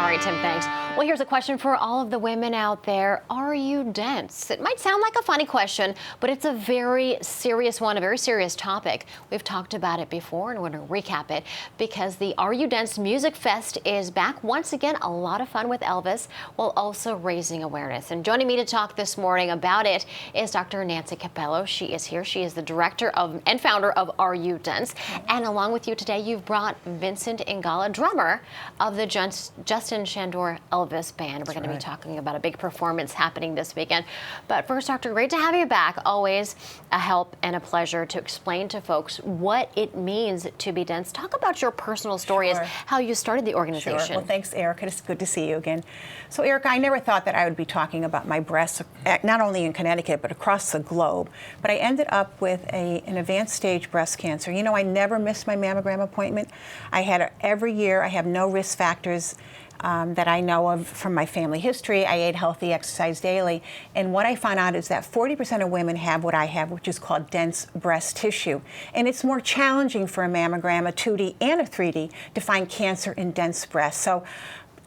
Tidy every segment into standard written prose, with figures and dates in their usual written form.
All right, Tim, thanks. Well, here's a question for all of the women out there. Are you dense? It might sound like a funny question, but it's a very serious one, a very serious topic. We've talked about it before, and we're going to recap it because the Are You Dense Music Fest is back once again. A lot of fun with Elvis, while also raising awareness. And joining me to talk this morning about it is Dr. Nancy Cappello. She is here. She is the director and founder of Are You Dense? And along with you today, you've brought Vincent Ingala, drummer of the Justin Shandor Elvis Band. We're going to be talking about a big performance happening this weekend. But first, Doctor, great to have you back. Always a help and a pleasure to explain to folks what it means to be dense. Talk about your personal story as how you started the organization. Sure. Well, thanks, Erica. It's good to see you again. So, Erica, I never thought that I would be talking about my breasts, not only in Connecticut, but across the globe. But I ended up with an advanced stage breast cancer. You know, I never missed my mammogram appointment. I had it every year. I have no risk factors that I know of from my family history. I ate healthy, exercise daily. And what I found out is that 40% of women have what I have, which is called dense breast tissue. And it's more challenging for a mammogram, a 2D and a 3D, to find cancer in dense breasts. So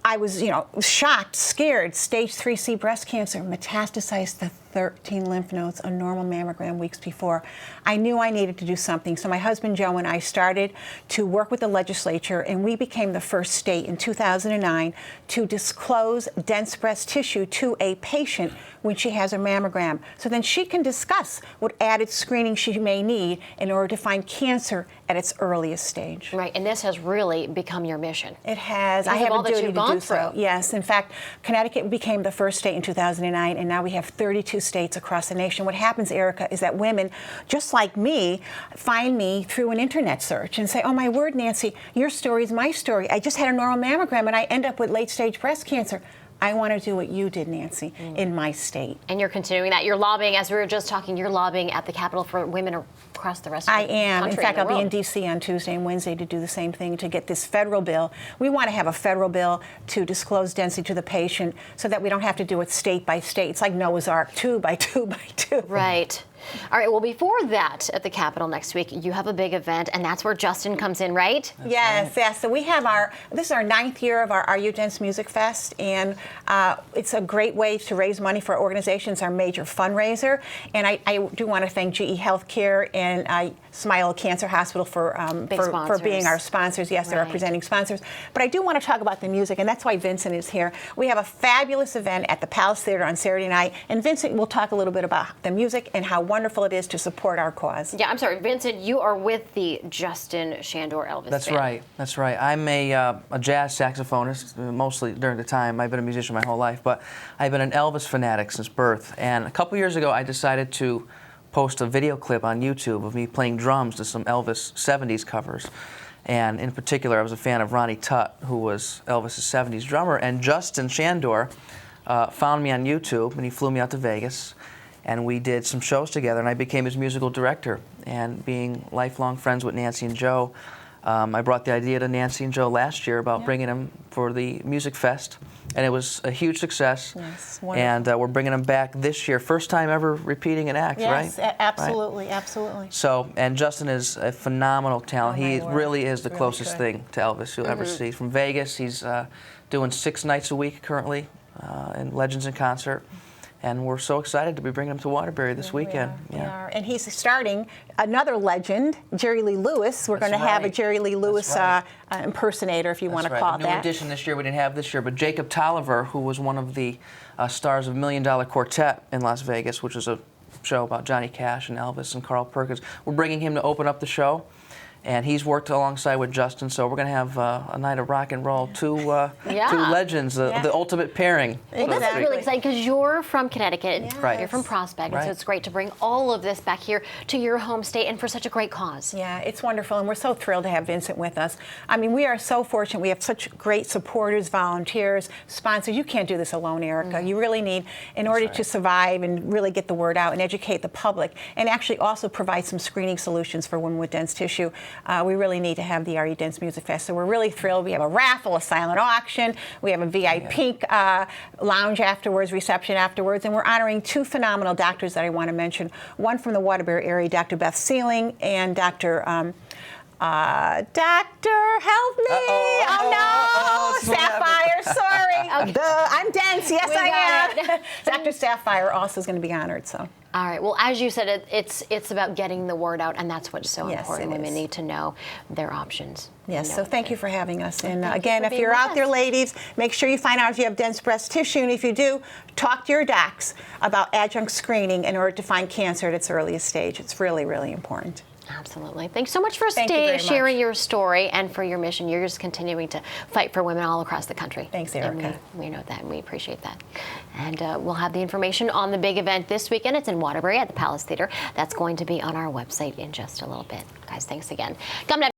I was, shocked, scared. Stage 3C breast cancer metastasized to 13 lymph nodes, a normal mammogram weeks before. I knew I needed to do something. So my husband, Joe, and I started to work with the legislature, and we became the first state in 2009 to disclose dense breast tissue to a patient when she has a mammogram. So then she can discuss what added screening she may need in order to find cancer at its earliest stage. Right, and this has really become your mission. It has. I have a duty to do so. Yes, in fact, Connecticut became the first state in 2009, and now we have 32 states across the nation. What happens, Erica, is that women, just like me, find me through an internet search and say, oh my word, Nancy, your story is my story. I just had a normal mammogram and I end up with late-stage breast cancer. I want to do what you did, Nancy, in my state. And you're continuing that. You're lobbying, as we were just talking, you're lobbying at the Capitol for women across the rest of the country. I am. In fact, I'll be in D.C. on Tuesday and Wednesday to do the same thing, to get this federal bill. We want to have a federal bill to disclose density to the patient so that we don't have to do it state by state. It's like Noah's Ark, 2 by 2 by 2. Right. All right, well, before that, at the Capitol next week, you have a big event, and that's where Justin comes in, right? Yes. So we have this is our 9th year of our Are You Dense Music Fest, and it's a great way to raise money for organizations, our major fundraiser. And I do want to thank GE Healthcare and Smile Cancer Hospital for being our sponsors. Yes, they're our presenting sponsors. But I do want to talk about the music, and that's why Vincent is here. We have a fabulous event at the Palace Theater on Saturday night, and Vincent will talk a little bit about the music and how wonderful it is to support our cause. Yeah, I'm sorry, Vincent, you are with the Justin Shandor Elvis Band. That's right. I'm a jazz saxophonist, mostly during the time. I've been a musician my whole life, but I've been an Elvis fanatic since birth. And a couple years ago, I decided to post a video clip on YouTube of me playing drums to some Elvis 70s covers. And in particular, I was a fan of Ronnie Tutt, who was Elvis's 70s drummer. And Justin Shandor found me on YouTube, and he flew me out to Vegas. And we did some shows together, and I became his musical director. And being lifelong friends with Nancy and Joe, I brought the idea to Nancy and Joe last year about bringing him for the Music Fest, and it was a huge success. Yes, wonderful. And we're bringing him back this year, first time ever repeating an act, right? Yes, absolutely, absolutely. So, and Justin is a phenomenal talent. He really is the closest thing to Elvis you'll ever see. From Vegas, he's doing 6 nights a week currently in Legends in Concert. And we're so excited to be bringing him to Waterbury this weekend. We are. And he's starting another legend, Jerry Lee Lewis. We're going to have a Jerry Lee Lewis impersonator, if you want to call it that. A new addition this year we didn't have this year, but Jacob Tolliver, who was one of the stars of $1 Million Quartet in Las Vegas, which is a show about Johnny Cash and Elvis and Carl Perkins. We're bringing him to open up the show. And he's worked alongside with Justin, so we're going to have a night of rock and roll. Two legends, the ultimate pairing. Well, that's really exciting because you're from Connecticut, Right. You're from Prospect, and so it's great to bring all of this back here to your home state and for such a great cause. Yeah, it's wonderful, and we're so thrilled to have Vincent with us. I mean, we are so fortunate. We have such great supporters, volunteers, sponsors. You can't do this alone, Erica. You really need, in order to survive and really get the word out and educate the public, and actually also provide some screening solutions for women with dense tissue. We really need to have the Are You Dense Music Fest. So we're really thrilled. We have a raffle, a silent auction. We have a VIP lounge afterwards, reception afterwards. And we're honoring 2 phenomenal doctors that I want to mention. One from the Waterbury area, Dr. Beth Sealing, and Dr. Doctor, help me! Oh no! Sapphire, I'm dense. Yes, We I got am. Dr. Sapphire also is going to be honored. So. All right. Well, as you said, it's about getting the word out, and that's what's so Yes, important. it Women is. need to know their options. Yes, Know so what thank they- you for having us. And Thank you again, for if being you're with out there, us. ladies, make sure you find out if you have dense breast tissue. And if you do, talk to your docs about adjunct screening in order to find cancer at its earliest stage. It's really, really important. Absolutely. Thanks so much for Thank you very sharing much. your story and for your mission. You're just continuing to fight for women all across the country. Thanks, And Erica. we know that, and we appreciate that. And we'll have the information on the big event this weekend. It's in Waterbury at the Palace Theater. That's going to be on our website in just a little bit. Guys, thanks again. Coming up.